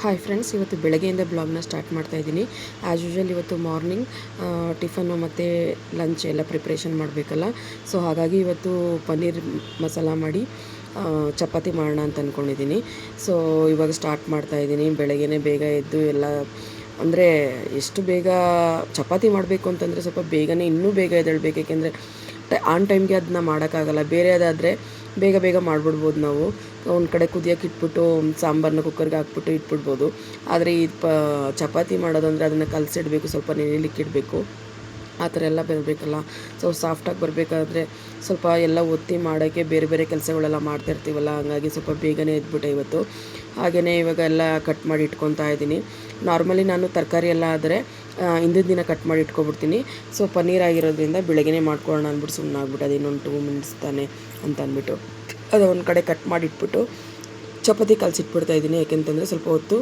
Hi friends, ಇವತ್ತು ಬೆಳಗ್ಗೆಯಿಂದ ಬ್ಲಾಗ್ನ start ಮಾಡ್ತಾಯಿದ್ದೀನಿ. ಆ್ಯಸ್ ಯೂಶ್ವಲ್ ಇವತ್ತು ಮಾರ್ನಿಂಗ್ ಟಿಫನ್ನು ಮತ್ತು ಲಂಚ್ ಎಲ್ಲ ಪ್ರಿಪ್ರೇಷನ್ ಮಾಡಬೇಕಲ್ಲ. ಸೊ ಹಾಗಾಗಿ ಇವತ್ತು ಪನ್ನೀರ್ ಮಸಾಲ ಮಾಡಿ ಚಪಾತಿ ಮಾಡೋಣ ಅಂತ ಅಂದ್ಕೊಂಡಿದ್ದೀನಿ. ಸೊ ಇವಾಗ ಸ್ಟಾರ್ಟ್ ಮಾಡ್ತಾಯಿದ್ದೀನಿ. ಬೆಳಗ್ಗೆನೇ ಬೇಗ ಎದ್ದು ಎಲ್ಲ ಅಂದರೆ ಎಷ್ಟು ಬೇಗ ಚಪಾತಿ ಮಾಡಬೇಕು ಅಂತಂದರೆ ಸ್ವಲ್ಪ ಬೇಗನೆ ಇನ್ನೂ ಬೇಗ ಎದ್ದೇಳಬೇಕು. ಏಕೆಂದರೆ ಆನ್ ಟೈಮ್ಗೆ ಅದನ್ನ ಮಾಡೋಕ್ಕಾಗಲ್ಲ. ಬೇರೆದಾದರೆ ಬೇಗ ಬೇಗ ಮಾಡಿಬಿಡ್ಬೋದು. ನಾವು ಒಂದು ಕಡೆ ಕುದಿಯೋಕೆ ಇಟ್ಬಿಟ್ಟು ಸಾಂಬಾರನ್ನ ಕುಕ್ಕರ್ಗೆ ಹಾಕ್ಬಿಟ್ಟು ಇಟ್ಬಿಡ್ಬೋದು. ಆದರೆ ಈ ಚಪಾತಿ ಮಾಡೋದಂದರೆ ಅದನ್ನು ಕಲಸಿಡಬೇಕು, ಸ್ವಲ್ಪ ನೆನೆಲಿಕ್ಕೆ ಇಡಬೇಕು. ಆ ಥರ ಎಲ್ಲ ಬರಬೇಕಲ್ಲ. ಸೊ ಸಾಫ್ಟಾಗಿ ಬರಬೇಕಾದ್ರೆ ಸ್ವಲ್ಪ ಎಲ್ಲ ಒತ್ತಿ ಮಾಡೋಕ್ಕೆ ಬೇರೆ ಬೇರೆ ಕೆಲಸಗಳೆಲ್ಲ ಮಾಡ್ತಾಯಿರ್ತೀವಲ್ಲ, ಹಾಗಾಗಿ ಸ್ವಲ್ಪ ಬೇಗನೆ ಎದ್ಬಿಟ್ಟೆ ಇವತ್ತು. ಹಾಗೆಯೇ ಇವಾಗ ಎಲ್ಲ ಕಟ್ ಮಾಡಿ ಇಟ್ಕೊತಾ ಇದ್ದೀನಿ. ನಾರ್ಮಲಿ ನಾನು ತರಕಾರಿ ಎಲ್ಲ ಆದರೆ ಹಿಂದಿನ ದಿನ ಕಟ್ ಮಾಡಿ ಇಟ್ಕೊಬಿಡ್ತೀನಿ. ಸೊ ಪನ್ನೀರ್ ಆಗಿರೋದ್ರಿಂದ ಬೆಳಗ್ಗೆನೇ ಮಾಡ್ಕೊಳ್ಳೋಣ ಅಂದ್ಬಿಟ್ಟು ಸುಮ್ಮನೆ ಆಗ್ಬಿಟ್ಟು ಅದು ಇನ್ನೊಂದು 2 ಮಿನಿಟ್ಸ್ ತಾನೆ ಅಂತ ಅಂದ್ಬಿಟ್ಟು ಅದು ಒಂದು ಕಡೆ ಕಟ್ ಮಾಡಿ ಇಟ್ಬಿಟ್ಟು ಚಪಾತಿ ಕಲಸಿಟ್ಬಿಡ್ತಾಯಿದ್ದೀನಿ. ಯಾಕೆಂತಂದರೆ ಸ್ವಲ್ಪ ಹೊತ್ತು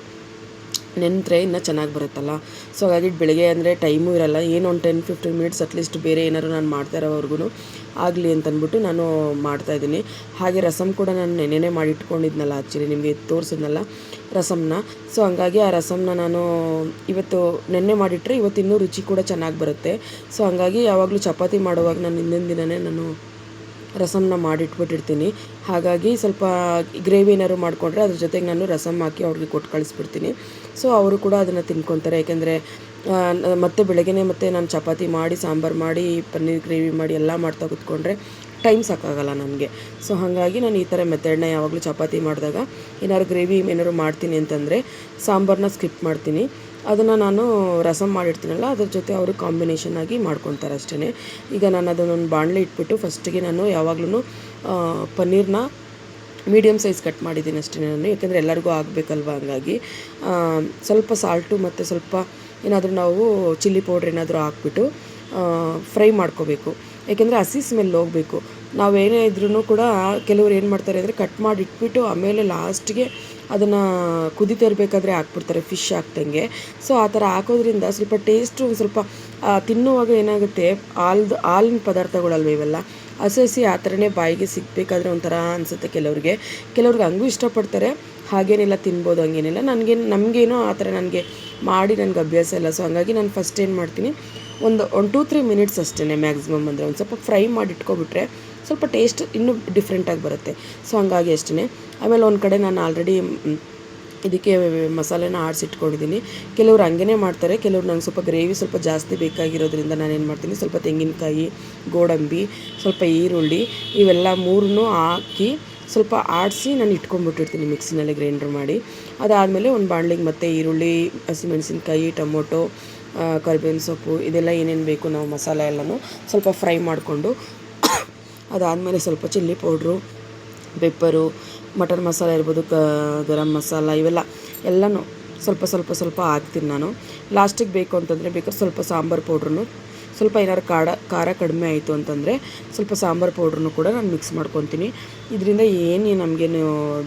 ನೆನೆದ್ರೆ ಇನ್ನೂ ಚೆನ್ನಾಗಿ ಬರುತ್ತಲ್ಲ. ಸೊ ಹಾಗಾಗಿ ಬೆಳಗ್ಗೆ ಅಂದರೆ ಟೈಮೂ ಇರೋಲ್ಲ. ಏನು ಒಂದು 10-15 ಮಿನಿಟ್ಸ್ ಅಟ್ಲೀಸ್ಟ್ ಬೇರೆ ಏನಾದ್ರು ನಾನು ಮಾಡ್ತಾ ಇರೋವರೆಗೂ ಆಗಲಿ ಅಂತಂದ್ಬಿಟ್ಟು ನಾನು ಮಾಡ್ತಾಯಿದ್ದೀನಿ. ಹಾಗೆ ರಸಮ್ ಕೂಡ ನಾನು ನೆನೆನೇ ಮಾಡಿ ಇಟ್ಕೊಂಡಿದ್ನಲ್ಲ, ಆ್ಯಕ್ಚುಲಿ ನಿಮಗೆ ತೋರಿಸಿದ್ನಲ್ಲ ರಸಮ್ನ. ಸೊ ಹಂಗಾಗಿ ಆ ರಸಮ್ನ ನಾನು ಇವತ್ತು ನೆನ್ನೆ ಮಾಡಿಟ್ರೆ ಇವತ್ತು ಇನ್ನೂ ರುಚಿ ಕೂಡ ಚೆನ್ನಾಗಿ ಬರುತ್ತೆ. ಸೊ ಹಂಗಾಗಿ ಯಾವಾಗಲೂ ಚಪಾತಿ ಮಾಡುವಾಗ ನಾನು ಹಿಂದಿನ ದಿನವೇ ನಾನು ರಸಮ್ನ ಮಾಡಿಟ್ಬಿಟ್ಟಿರ್ತೀನಿ. ಹಾಗಾಗಿ ಸ್ವಲ್ಪ ಗ್ರೇವಿ ಏನಾದ್ರು ಮಾಡಿಕೊಂಡ್ರೆ ಅದ್ರ ಜೊತೆಗೆ ನಾನು ರಸಮ್ ಹಾಕಿ ಅವ್ರಿಗೆ ಕೊಟ್ಟು ಕಳಿಸ್ಬಿಡ್ತೀನಿ. ಸೊ ಅವರು ಕೂಡ ಅದನ್ನು ತಿನ್ಕೊತಾರೆ. ಯಾಕೆಂದರೆ ಮತ್ತೆ ಬೆಳಗ್ಗೆನೇ ಮತ್ತೆ ನಾನು ಚಪಾತಿ ಮಾಡಿ ಸಾಂಬಾರು ಮಾಡಿ ಪನ್ನೀರ್ ಗ್ರೇವಿ ಮಾಡಿ ಎಲ್ಲ ಮಾಡ್ತಾ ಕೂತ್ಕೊಂಡ್ರೆ ಟೈಮ್ ಸಾಕಾಗಲ್ಲ ನನಗೆ. ಸೊ ಹಾಗಾಗಿ ನಾನು ಈ ಥರ ಮೆಥಡ್ನ ಯಾವಾಗಲೂ ಚಪಾತಿ ಮಾಡಿದಾಗ ಏನಾದ್ರು ಗ್ರೇವಿ ಏನಾದ್ರು ಮಾಡ್ತೀನಿ ಅಂತಂದರೆ ಸಾಂಬಾರನ್ನ ಸ್ಕಿಪ್ ಮಾಡ್ತೀನಿ. ಅದನ್ನು ನಾನು ರಸಮ್ ಮಾಡಿರ್ತೀನಲ್ಲ ಅದ್ರ ಜೊತೆ ಅವರು ಕಾಂಬಿನೇಷನ್ ಆಗಿ ಮಾಡ್ಕೊತಾರೆ ಅಷ್ಟೇ. ಈಗ ನಾನು ಅದನ್ನೊಂದು ಬಾಣಲೆ ಇಟ್ಬಿಟ್ಟು ಫಸ್ಟಿಗೆ ನಾನು ಯಾವಾಗಲೂ ಪನ್ನೀರನ್ನ ಮೀಡಿಯಮ್ ಸೈಜ್ ಕಟ್ ಮಾಡಿದ್ದೀನಿ ಅಷ್ಟೇ ನಾನು. ಯಾಕೆಂದರೆ ಎಲ್ಲರಿಗೂ ಆಗಬೇಕಲ್ವ, ಹಂಗಾಗಿ ಸ್ವಲ್ಪ ಸಾಲ್ಟು ಮತ್ತು ಸ್ವಲ್ಪ ಏನಾದರೂ ನಾವು ಚಿಲ್ಲಿ ಪೌಡ್ರ್ ಏನಾದರೂ ಹಾಕ್ಬಿಟ್ಟು ಫ್ರೈ ಮಾಡ್ಕೋಬೇಕು. ಏಕೆಂದರೆ ಹಸಿ ಸ್ಮೆಲ್ ಹೋಗಬೇಕು. ನಾವೇನೇ ಇದ್ರೂ ಕೂಡ ಕೆಲವ್ರು ಏನು ಮಾಡ್ತಾರೆ ಅಂದರೆ ಕಟ್ ಮಾಡಿ ಇಟ್ಬಿಟ್ಟು ಆಮೇಲೆ ಲಾಸ್ಟಿಗೆ ಅದನ್ನು ಕುದಿತಾ ಇರಬೇಕಾದ್ರೆ ಹಾಕ್ಬಿಡ್ತಾರೆ, ಫಿಶ್ ಹಾಕ್ದಂಗೆ. ಸೊ ಆ ಥರ ಹಾಕೋದ್ರಿಂದ ಸ್ವಲ್ಪ ಟೇಸ್ಟು ಸ್ವಲ್ಪ ತಿನ್ನುವಾಗ ಏನಾಗುತ್ತೆ, ಹಾಲಿನ ಪದಾರ್ಥಗಳಲ್ವ ಇವೆಲ್ಲ, ಹಸಿ ಹಸಿ ಆ ಥರನೇ ಬಾಯಿಗೆ ಸಿಗಬೇಕಾದ್ರೆ ಒಂಥರ ಅನಿಸುತ್ತೆ ಕೆಲವ್ರಿಗೆ ಹಂಗೂ ಇಷ್ಟಪಡ್ತಾರೆ. ಹಾಗೇನೆಲ್ಲ ತಿನ್ಬೋದು, ಹಂಗೇನಿಲ್ಲ. ನಮಗೇನೋ ಆ ಥರ ನನಗೆ ಮಾಡಿ ನನಗೆ ಅಭ್ಯಾಸ ಇಲ್ಲ. ಸೊ ಹಂಗಾಗಿ ನಾನು ಫಸ್ಟ್ ಏನು ಮಾಡ್ತೀನಿ, ಒಂದು 2-3 ಮಿನಿಟ್ಸ್ ಅಷ್ಟೇ ಮ್ಯಾಕ್ಸಿಮಮ್. ಅಂದರೆ ಒಂದು ಸ್ವಲ್ಪ ಫ್ರೈ ಮಾಡಿ ಇಟ್ಕೊಬಿಟ್ರೆ ಸ್ವಲ್ಪ ಟೇಸ್ಟ್ ಇನ್ನೂ ಡಿಫ್ರೆಂಟಾಗಿ ಬರುತ್ತೆ. ಸೊ ಹಂಗಾಗಿ ಅಷ್ಟೇ. ಆಮೇಲೆ ಒಂದು ಕಡೆ ನಾನು ಆಲ್ರೆಡಿ ಇದಕ್ಕೆ ಮಸಾಲೆನ ಆಡಿಸಿಟ್ಕೊಂಡಿದ್ದೀನಿ. ಕೆಲವ್ರು ಹಂಗೇ ಮಾಡ್ತಾರೆ, ಕೆಲವ್ರು ನಂಗೆ ಸ್ವಲ್ಪ ಗ್ರೇವಿ ಸ್ವಲ್ಪ ಜಾಸ್ತಿ ಬೇಕಾಗಿರೋದ್ರಿಂದ ನಾನೇನು ಮಾಡ್ತೀನಿ, ಸ್ವಲ್ಪ ತೆಂಗಿನಕಾಯಿ, ಗೋಡಂಬಿ, ಸ್ವಲ್ಪ ಈರುಳ್ಳಿ ಇವೆಲ್ಲ ಮೂರನ್ನೂ ಹಾಕಿ ಸ್ವಲ್ಪ ಆಡಿಸಿ ನಾನು ಇಟ್ಕೊಂಡ್ಬಿಟ್ಟಿರ್ತೀನಿ ಮಿಕ್ಸಿನಲ್ಲಿ ಗ್ರೈಂಡ್ರ್ ಮಾಡಿ. ಅದಾದಮೇಲೆ ಒಂದು ಬಾಣಲಿಗೆ ಮತ್ತು ಈರುಳ್ಳಿ, ಹಸಿಮೆಣಸಿನ್ಕಾಯಿ, ಟೊಮೊಟೊ, ಕರಿಬೇವಿನ ಸೊಪ್ಪು ಇದೆಲ್ಲ ಏನೇನು ಬೇಕು ನಾವು ಮಸಾಲೆ ಎಲ್ಲನೂ ಸ್ವಲ್ಪ ಫ್ರೈ ಮಾಡಿಕೊಂಡು ಅದಾದಮೇಲೆ ಸ್ವಲ್ಪ chilli powder, pepper, mutton masala ಇರ್ಬೋದು, ಗರಂ ಮಸಾಲ ಇವೆಲ್ಲ ಎಲ್ಲನೂ ಸ್ವಲ್ಪ ಸ್ವಲ್ಪ ಸ್ವಲ್ಪ ಹಾಕ್ತೀನಿ ನಾನು. ಲಾಸ್ಟಿಗೆ ಬೇಕು ಅಂತಂದರೆ ಬೇಕಾದ್ರೆ ಸ್ವಲ್ಪ ಸಾಂಬಾರು ಪೌಡ್ರೂ, ಸ್ವಲ್ಪ ಏನಾದ್ರು ಖಾರ ಕಡಿಮೆ ಆಯಿತು ಅಂತಂದರೆ ಸ್ವಲ್ಪ ಸಾಂಬಾರು ಪೌಡ್ರನ್ನು ಕೂಡ ನಾನು ಮಿಕ್ಸ್ ಮಾಡ್ಕೊತೀನಿ. ಇದರಿಂದ ಏನು ನಮಗೇನು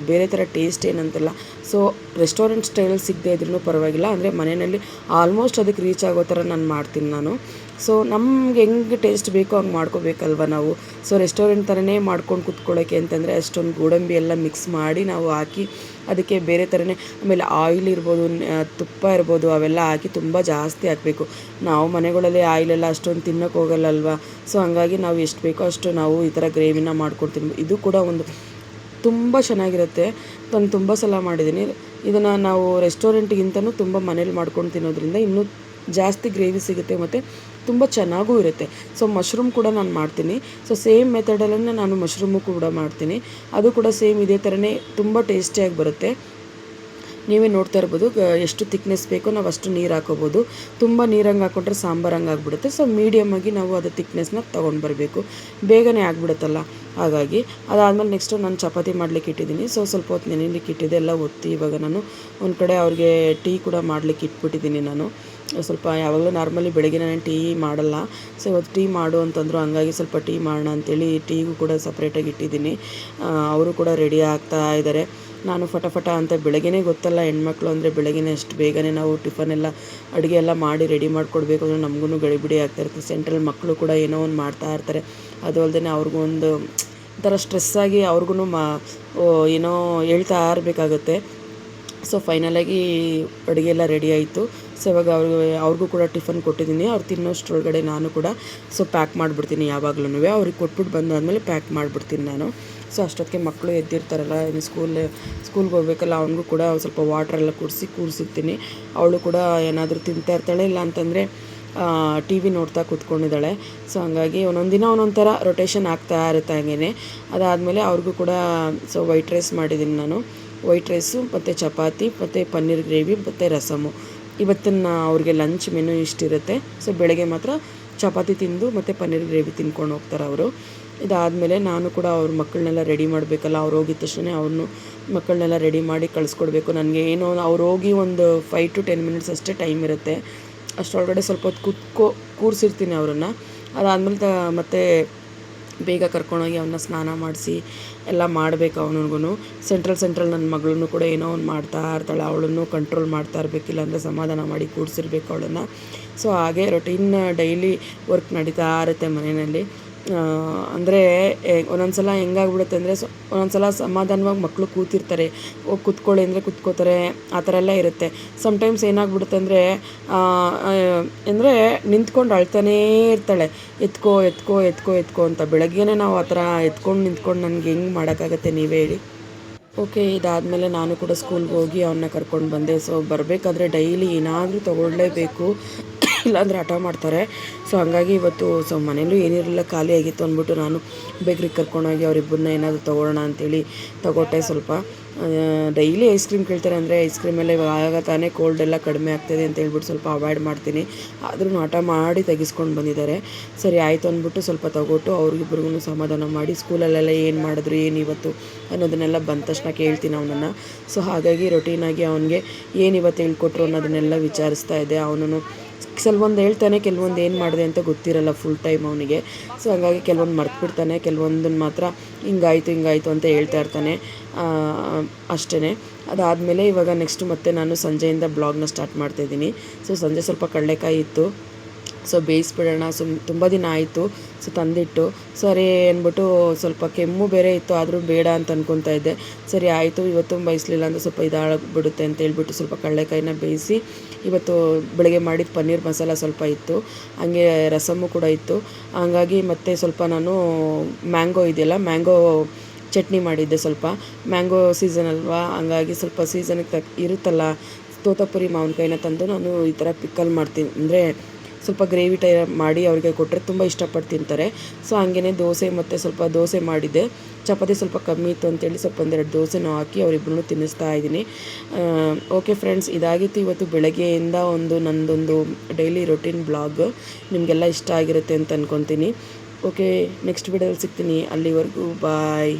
ಬೇರೆ ಥರ ಟೇಸ್ಟ್ ಏನಂತಿಲ್ಲ. ಸೊ ರೆಸ್ಟೋರೆಂಟ್ ಸ್ಟೈಲಲ್ಲಿ ಸಿಗದೆ ಇದ್ರೂ ಪರವಾಗಿಲ್ಲ, ಅಂದರೆ ಮನೆಯಲ್ಲಿ ಆಲ್ಮೋಸ್ಟ್ ಅದಕ್ಕೆ ರೀಚ್ ಆಗೋ ಥರ ನಾನು ಮಾಡ್ತೀನಿ ನಾನು. ಸೊ ನಮ್ಗೆ ಹೆಂಗೆ ಟೇಸ್ಟ್ ಬೇಕೋ ಹಂಗೆ ಮಾಡ್ಕೋಬೇಕಲ್ವ ನಾವು. ಸೊ ರೆಸ್ಟೋರೆಂಟ್ ಥರನೇ ಮಾಡ್ಕೊಂಡು ಕೂತ್ಕೊಳ್ಳೋಕ್ಕೆ ಅಂತಂದರೆ ಅಷ್ಟೊಂದು ಗೋಡಂಬಿ ಎಲ್ಲ ಮಿಕ್ಸ್ ಮಾಡಿ ನಾವು ಹಾಕಿ ಅದಕ್ಕೆ ಬೇರೆ ಥರನೇ, ಆಮೇಲೆ ಆಯಿಲ್ ಇರ್ಬೋದು, ತುಪ್ಪ ಇರ್ಬೋದು, ಅವೆಲ್ಲ ಹಾಕಿ ತುಂಬ ಜಾಸ್ತಿ ಹಾಕಬೇಕು. ನಾವು ಮನೆಗಳಲ್ಲಿ ಆಯಿಲೆಲ್ಲ ಅಷ್ಟೊಂದು ತಿನ್ನೋಕೆ ಹೋಗಲ್ಲಲ್ವ. ಸೊ ಹಂಗಾಗಿ ನಾವು ಎಷ್ಟು ಬೇಕೋ ಅಷ್ಟು ನಾವು ಈ ಥರ ಗ್ರೇವಿನ ಮಾಡ್ಕೊಡ್ತೀನಿ. ಇದು ಕೂಡ ಒಂದು ತುಂಬ ಚೆನ್ನಾಗಿರುತ್ತೆ. ನಾನು ತುಂಬ ಸಲ ಮಾಡಿದ್ದೀನಿ ಇದನ್ನು. ನಾವು ರೆಸ್ಟೋರೆಂಟ್ಗಿಂತನೂ ತುಂಬ ಮನೇಲಿ ಮಾಡ್ಕೊಂಡು ತಿನ್ನೋದ್ರಿಂದ ಇನ್ನೂ ಜಾಸ್ತಿ ಗ್ರೇವಿ ಸಿಗುತ್ತೆ ಮತ್ತು ತುಂಬ ಚೆನ್ನಾಗೂ ಇರುತ್ತೆ. ಸೊ ಮಶ್ರೂಮ್ ಕೂಡ ನಾನು ಮಾಡ್ತೀನಿ. ಸೊ ಸೇಮ್ ಮೆಥಡಲ್ಲೇ ನಾನು ಮಶ್ರೂಮು ಕೂಡ ಮಾಡ್ತೀನಿ. ಅದು ಕೂಡ ಸೇಮ್ ಇದೇ ಥರನೇ ತುಂಬ ಟೇಸ್ಟಿಯಾಗಿ ಬರುತ್ತೆ. ನೀವೇ ನೋಡ್ತಾ ಇರ್ಬೋದು ಎಷ್ಟು ತಿಕ್ನೆಸ್ ಬೇಕೋ ನಾವು ಅಷ್ಟು ನೀರು ಹಾಕೋಬೋದು. ತುಂಬ ನೀರಂಗೆ ಹಾಕ್ಕೊಂಡ್ರೆ ಸಾಂಬಾರು ಹಂಗೆ ಆಗಿಬಿಡುತ್ತೆ. ಸೊ ಮೀಡಿಯಮಾಗಿ ನಾವು ಅದು ತಿಕ್ನೆಸ್ನ ತೊಗೊಂಡು ಬರಬೇಕು, ಬೇಗನೆ ಆಗಿಬಿಡುತ್ತಲ್ಲ. ಹಾಗಾಗಿ ಅದಾದಮೇಲೆ ನೆಕ್ಸ್ಟು ನಾನು ಚಪಾತಿ ಮಾಡಲಿಕ್ಕೆ ಇಟ್ಟಿದ್ದೀನಿ. ಸೊ ಸ್ವಲ್ಪ ಹೊತ್ತು ನೆನೆಯಲಿಕ್ಕೆ ಇಟ್ಟಿದ್ದೆ, ಎಲ್ಲ ಒತ್ತಿ ಇವಾಗ ನಾನು ಒಂದು ಕಡೆ ಅವ್ರಿಗೆ ಟೀ ಕೂಡ ಮಾಡಲಿಕ್ಕೆ ಇಟ್ಬಿಟ್ಟಿದ್ದೀನಿ ನಾನು. ಸ್ವಲ್ಪ ಯಾವಾಗಲೂ ನಾರ್ಮಲಿ ಬೆಳಗ್ಗೆ ನಾನು ಟೀ ಮಾಡಲ್ಲ. ಸೊ ಇವತ್ತು ಟೀ ಮಾಡು ಅಂತಂದರು, ಹಂಗಾಗಿ ಸ್ವಲ್ಪ ಟೀ ಮಾಡೋಣ ಅಂಥೇಳಿ ಟೀಗೂ ಕೂಡ ಸಪ್ರೇಟಾಗಿ ಇಟ್ಟಿದ್ದೀನಿ. ಅವರು ಕೂಡ ರೆಡಿ ಆಗ್ತಾ ಇದ್ದಾರೆ. ನಾನು ಫಟ ಅಂತ ಬೆಳಗ್ಗೆನೇ ಗೊತ್ತಲ್ಲ, ಹೆಣ್ಮಕ್ಳು ಅಂದರೆ ಬೆಳಗ್ಗೆನೇ ಅಷ್ಟು ಬೇಗನೆ ನಾವು ಟಿಫನೆಲ್ಲ ಅಡುಗೆ ಎಲ್ಲ ಮಾಡಿ ರೆಡಿ ಮಾಡಿಕೊಡ್ಬೇಕು ಅಂದರೆ ನಮಗೂ ಗಡಿಬಿಡಿ ಆಗ್ತಾಯಿರುತ್ತೆ. ಸೆಂಟ್ರಲ್ ಮಕ್ಕಳು ಕೂಡ ಏನೋ ಒಂದು ಮಾಡ್ತಾ ಇರ್ತಾರೆ. ಅದು ಅಲ್ಲದೆ ಅವ್ರಿಗೂ ಒಂದು ಥರ ಸ್ಟ್ರೆಸ್ಸಾಗಿ ಅವ್ರಿಗೂ ಏನೋ ಹೇಳ್ತಾ ಇರಬೇಕಾಗತ್ತೆ. ಸೊ ಫೈನಲಾಗಿ ಅಡುಗೆ ಎಲ್ಲ ರೆಡಿ ಆಯಿತು. ಸೊ ಇವಾಗ ಅವ್ರಿಗೂ ಕೂಡ ಟಿಫನ್ ಕೊಟ್ಟಿದ್ದೀನಿ. ಅವ್ರು ತಿನ್ನೋಷ್ಟ್ರೊಳಗಡೆ ನಾನು ಕೂಡ ಸೊ ಪ್ಯಾಕ್ ಮಾಡಿಬಿಡ್ತೀನಿ. ಯಾವಾಗ್ಲೂ ಅವ್ರಿಗೆ ಕೊಟ್ಬಿಟ್ಟು ಬಂದಾದಮೇಲೆ ಪ್ಯಾಕ್ ಮಾಡಿಬಿಡ್ತೀನಿ ನಾನು. ಸೊ ಅಷ್ಟೊತ್ತಿಗೆ ಮಕ್ಕಳು ಎದ್ದಿರ್ತಾರಲ್ಲ, ಇನ್ನು ಸ್ಕೂಲ್ಗೆ ಹೋಗ್ಬೇಕಲ್ಲ, ಅವ್ನಿಗೂ ಕೂಡ ಸ್ವಲ್ಪ ವಾಟ್ರೆಲ್ಲ ಕೂರಿಸಿರ್ತೀನಿ. ಅವಳು ಕೂಡ ಏನಾದರೂ ತಿಂತಾ ಇರ್ತಾಳೆ, ಇಲ್ಲ ಅಂತಂದರೆ ಟಿ ವಿ ನೋಡ್ತಾ ಕೂತ್ಕೊಂಡಿದ್ದಾಳೆ. ಸೊ ಹಂಗಾಗಿ ಒಂದೊಂದು ದಿನ ಒಂದೊಂದು ಥರ ರೊಟೇಷನ್ ಆಗ್ತಾ ಇರುತ್ತೆ. ಹಾಗೇ ಅದಾದಮೇಲೆ ಅವ್ರಿಗೂ ಕೂಡ ಸೊ ವೈಟ್ ರೈಸ್ ಮಾಡಿದ್ದೀನಿ ನಾನು. ವೈಟ್ ರೈಸು ಮತ್ತು ಚಪಾತಿ ಮತ್ತು ಪನ್ನೀರ್ ಗ್ರೇವಿ ಮತ್ತು ರಸಮು. ಇವತ್ತಿನ ಅವ್ರಿಗೆ ಲಂಚ್ ಮೆನು ಇಷ್ಟಿರುತ್ತೆ. ಸೊ ಬೆಳಗ್ಗೆ ಮಾತ್ರ ಚಪಾತಿ ತಿಂದು ಮತ್ತು ಪನ್ನೀರ್ ಗ್ರೇವಿ ತಿನ್ಕೊಂಡು ಹೋಗ್ತಾರೆ ಅವರು. ಇದಾದಮೇಲೆ ನಾನು ಕೂಡ ಅವ್ರ ಮಕ್ಕಳನ್ನೆಲ್ಲ ರೆಡಿ ಮಾಡಬೇಕಲ್ಲ. ಅವ್ರು ಹೋಗಿದ ತಕ್ಷಣ ಅವ್ರನ್ನು ಮಕ್ಕಳನ್ನೆಲ್ಲ ರೆಡಿ ಮಾಡಿ ಕಳಿಸ್ಕೊಡ್ಬೇಕು. ನನಗೆ ಏನೋ ಅವ್ರು ಹೋಗಿ ಒಂದು 5 to 10 ಮಿನಿಟ್ಸ್ ಅಷ್ಟೇ ಟೈಮ್ ಇರುತ್ತೆ. ಅಷ್ಟರೊಳಗಡೆ ಸ್ವಲ್ಪ ಹೊತ್ತು ಕೂರಿಸಿರ್ತೀನಿ ಅವರನ್ನು. ಅದಾದಮೇಲೆ ಮತ್ತೆ ಬೇಗ ಕರ್ಕೊಂಡೋಗಿ ಅವನ್ನ ಸ್ನಾನ ಮಾಡಿಸಿ ಎಲ್ಲ ಮಾಡಬೇಕು. ಅವನಿಗೂ ಸೆಂಟ್ರಲ್ ನನ್ನ ಮಗಳನ್ನು ಕೂಡ ಏನೋ ಒಂದು ಮಾಡ್ತಾ ಇರ್ತಾಳೆ. ಅವಳನ್ನು ಕಂಟ್ರೋಲ್ ಮಾಡ್ತಾ ಇರಬೇಕಿಲ್ಲ ಅಂದರೆ ಸಮಾಧಾನ ಮಾಡಿ ಕೂಡಿಸಿರ್ಬೇಕು ಅವಳನ್ನು. ಸೊ ಹಾಗೆ ರೊಟೀನ್ ಡೈಲಿ ವರ್ಕ್ ನಡೀತಾ ಇರುತ್ತೆ ಮನೆಯಲ್ಲಿ. ಅಂದರೆ ಒಂದೊಂದು ಸಲ ಹೆಂಗಾಗ್ಬಿಡುತ್ತೆ ಅಂದರೆ ಒಂದೊಂದು ಸಲ ಸಮಾಧಾನವಾಗಿ ಮಕ್ಕಳು ಕೂತಿರ್ತಾರೆ, ಹೋಗಿ ಕೂತ್ಕೊಳ್ಳಿ ಅಂದರೆ ಕೂತ್ಕೋತಾರೆ, ಆ ಥರ ಎಲ್ಲ ಇರುತ್ತೆ. ಸಮ್ಟೈಮ್ಸ್ ಏನಾಗ್ಬಿಡುತ್ತೆ ಅಂದರೆ ನಿಂತ್ಕೊಂಡು ಅಳ್ತಾನೇ ಇರ್ತಾಳೆ, ಎತ್ಕೋ ಎತ್ಕೋ ಎತ್ಕೋ ಎತ್ಕೋ ಅಂತ. ಬೆಳಗ್ಗೆನೇ ನಾವು ಆ ಥರ ಎತ್ಕೊಂಡು ನಿಂತ್ಕೊಂಡು ನನಗೆ ಹೆಂಗೆ ಮಾಡೋಕ್ಕಾಗತ್ತೆ ನೀವೇ ಹೇಳಿ. ಓಕೆ, ಇದಾದಮೇಲೆ ನಾನು ಕೂಡ ಸ್ಕೂಲ್ಗೆ ಹೋಗಿ ಅವನ್ನ ಕರ್ಕೊಂಡು ಬಂದೆ. ಸೊ ಬರಬೇಕಾದ್ರೆ ಡೈಲಿ ಏನಾದರೂ ತೊಗೊಳ್ಳೇಬೇಕು, ಇಲ್ಲಾಂದರೆ ಹಠ ಮಾಡ್ತಾರೆ. ಸೊ ಹಂಗಾಗಿ ಇವತ್ತು ಮನೇಲೂ ಏನಿರಲಿಲ್ಲ, ಖಾಲಿ ಆಗಿತ್ತು ಅಂದ್ಬಿಟ್ಟು ನಾನು ಬೇಕ್ರಿಗೆ ಕರ್ಕೊಂಡೋಗಿ ಅವರಿಬ್ಬರನ್ನ ಏನಾದರೂ ತೊಗೊಳ್ಳೋಣ ಅಂಥೇಳಿ ತಗೊಟ್ಟೆ. ಸ್ವಲ್ಪ ಡೈಲಿ ಐಸ್ ಕ್ರೀಮ್ ಕೇಳ್ತಾರೆ, ಅಂದರೆ ಐಸ್ ಕ್ರೀಮೆಲ್ಲ ಇವಾಗ ತಾನೇ ಕೋಲ್ಡ್ ಎಲ್ಲ ಕಡಿಮೆ ಆಗ್ತಾಯಿದೆ ಅಂತ ಹೇಳ್ಬಿಟ್ಟು ಸ್ವಲ್ಪ ಅವಾಯ್ಡ್ ಮಾಡ್ತೀನಿ. ಆದ್ರೂ ಹಠ ಮಾಡಿ ತೆಗಿಸ್ಕೊಂಡು ಬಂದಿದ್ದಾರೆ. ಸರಿ ಆಯಿತು ಅಂದ್ಬಿಟ್ಟು ಸ್ವಲ್ಪ ತಗೊಟ್ಟು ಅವ್ರಿಗಿಬ್ರಿಗೂ ಸಮಾಧಾನ ಮಾಡಿ, ಸ್ಕೂಲಲ್ಲೆಲ್ಲ ಏನು ಮಾಡಿದ್ರು ಏನು ಇವತ್ತು ಅನ್ನೋದನ್ನೆಲ್ಲ ಬಂದ ತಕ್ಷಣ ಕೇಳ್ತೀನಿ ಅವನನ್ನು. ಸೊ ಹಾಗಾಗಿ ರೊಟೀನಾಗಿ ಅವನಿಗೆ ಏನು ಇವತ್ತು ಹೇಳ್ಕೊಟ್ರು ಅನ್ನೋದನ್ನೆಲ್ಲ ವಿಚಾರಿಸ್ತಾ ಇದ್ದೆ. ಅವನು ಕೆಲವೊಂದು ಹೇಳ್ತಾನೆ, ಕೆಲವೊಂದು ಏನು ಮಾಡಿದೆ ಅಂತ ಗೊತ್ತಿರಲ್ಲ ಫುಲ್ ಟೈಮ್ ಅವನಿಗೆ. ಸೊ ಹಂಗಾಗಿ ಕೆಲವೊಂದು ಮರ್ತ್ಬಿಡ್ತಾನೆ, ಕೆಲವೊಂದನ್ನು ಮಾತ್ರ ಹಿಂಗಾಯಿತು ಅಂತ ಹೇಳ್ತಾ ಇರ್ತಾನೆ ಅಷ್ಟೇ. ಅದಾದಮೇಲೆ ಇವಾಗ ನೆಕ್ಸ್ಟು ಮತ್ತೆ ನಾನು ಸಂಜೆಯಿಂದ ಬ್ಲಾಗ್ನ ಸ್ಟಾರ್ಟ್ ಮಾಡ್ತಾಯಿದ್ದೀನಿ. ಸೊ ಸಂಜೆ ಸ್ವಲ್ಪ ಕಡಲೆಕಾಯಿ ಇತ್ತು, ಸೊ ಬೇಯಿಸ್ಬಿಡೋಣ, ತುಂಬ ದಿನ ಆಯಿತು. ಸೊ ತಂದಿಟ್ಟು ಸರಿ ಅಂದ್ಬಿಟ್ಟು ಸ್ವಲ್ಪ ಕೆಮ್ಮು ಬೇರೆ ಇತ್ತು, ಆದರೂ ಬೇಡ ಅಂತ ಅಂದ್ಕೊತಾ ಇದ್ದೆ. ಸರಿ ಆಯಿತು, ಇವತ್ತು ಬೇಯಿಸಲಿಲ್ಲ ಅಂದರೆ ಸ್ವಲ್ಪ ಇದಾಗ್ಬಿಡುತ್ತೆ ಅಂತ ಹೇಳ್ಬಿಟ್ಟು ಸ್ವಲ್ಪ ಕಡಲೆಕಾಯಿನ ಬೇಯಿಸಿ, ಇವತ್ತು ಬೆಳಗ್ಗೆ ಮಾಡಿದ ಪನ್ನೀರ್ ಮಸಾಲ ಸ್ವಲ್ಪ ಇತ್ತು, ಹಾಗೆ ರಸಮ್ಮು ಕೂಡ ಇತ್ತು. ಹಂಗಾಗಿ ಮತ್ತೆ ಸ್ವಲ್ಪ ನಾನು ಮ್ಯಾಂಗೋ ಇದೆಯಲ್ಲ, ಮ್ಯಾಂಗೋ ಚಟ್ನಿ ಮಾಡಿದ್ದೆ. ಸ್ವಲ್ಪ ಮ್ಯಾಂಗೋ ಸೀಸನ್ ಅಲ್ವಾ, ಹಂಗಾಗಿ ಸ್ವಲ್ಪ ಸೀಸನ್ಗೆ ಇರುತ್ತಲ್ಲ, ತೋತಾಪುರಿ ಮಾವಿನಕಾಯಿನ ತಂದು ನಾನು ಈ ಥರ ಪಿಕ್ಕಲ್ ಮಾಡ್ತೀನಿ. ಅಂದರೆ ಸ್ವಲ್ಪ ಗ್ರೇವಿ ಟೈಪ್ ಮಾಡಿ ಅವ್ರಿಗೆ ಕೊಟ್ಟರೆ ತುಂಬ ಇಷ್ಟಪಟ್ಟು ತಿಂತಾರೆ. ಸೊ ಹಾಗೇ ದೋಸೆ ಮತ್ತು ಸ್ವಲ್ಪ ದೋಸೆ ಮಾಡಿದ್ದೆ. ಚಪಾತಿ ಸ್ವಲ್ಪ ಕಮ್ಮಿ ಇತ್ತು ಅಂತೇಳಿ ಸ್ವಲ್ಪ 1-2 ದೋಸೆನೂ ಹಾಕಿ ಅವರಿಬ್ಬರನ್ನು ತಿನ್ನಿಸ್ತಾ ಇದ್ದೀನಿ. ಓಕೆ ಫ್ರೆಂಡ್ಸ್, ಇದಾಗಿತ್ತು ಇವತ್ತು ಬೆಳಗ್ಗೆಯಿಂದ ನಂದೊಂದು ಡೈಲಿ ರೊಟೀನ್ ಬ್ಲಾಗ್. ನಿಮಗೆಲ್ಲ ಇಷ್ಟ ಆಗಿರುತ್ತೆ ಅಂತ ಅಂದ್ಕೊತೀನಿ. ಓಕೆ, ನೆಕ್ಸ್ಟ್ ವಿಡಿಯೋದಲ್ಲಿ ಸಿಗ್ತೀನಿ. ಅಲ್ಲಿವರೆಗೂ ಬಾಯ್.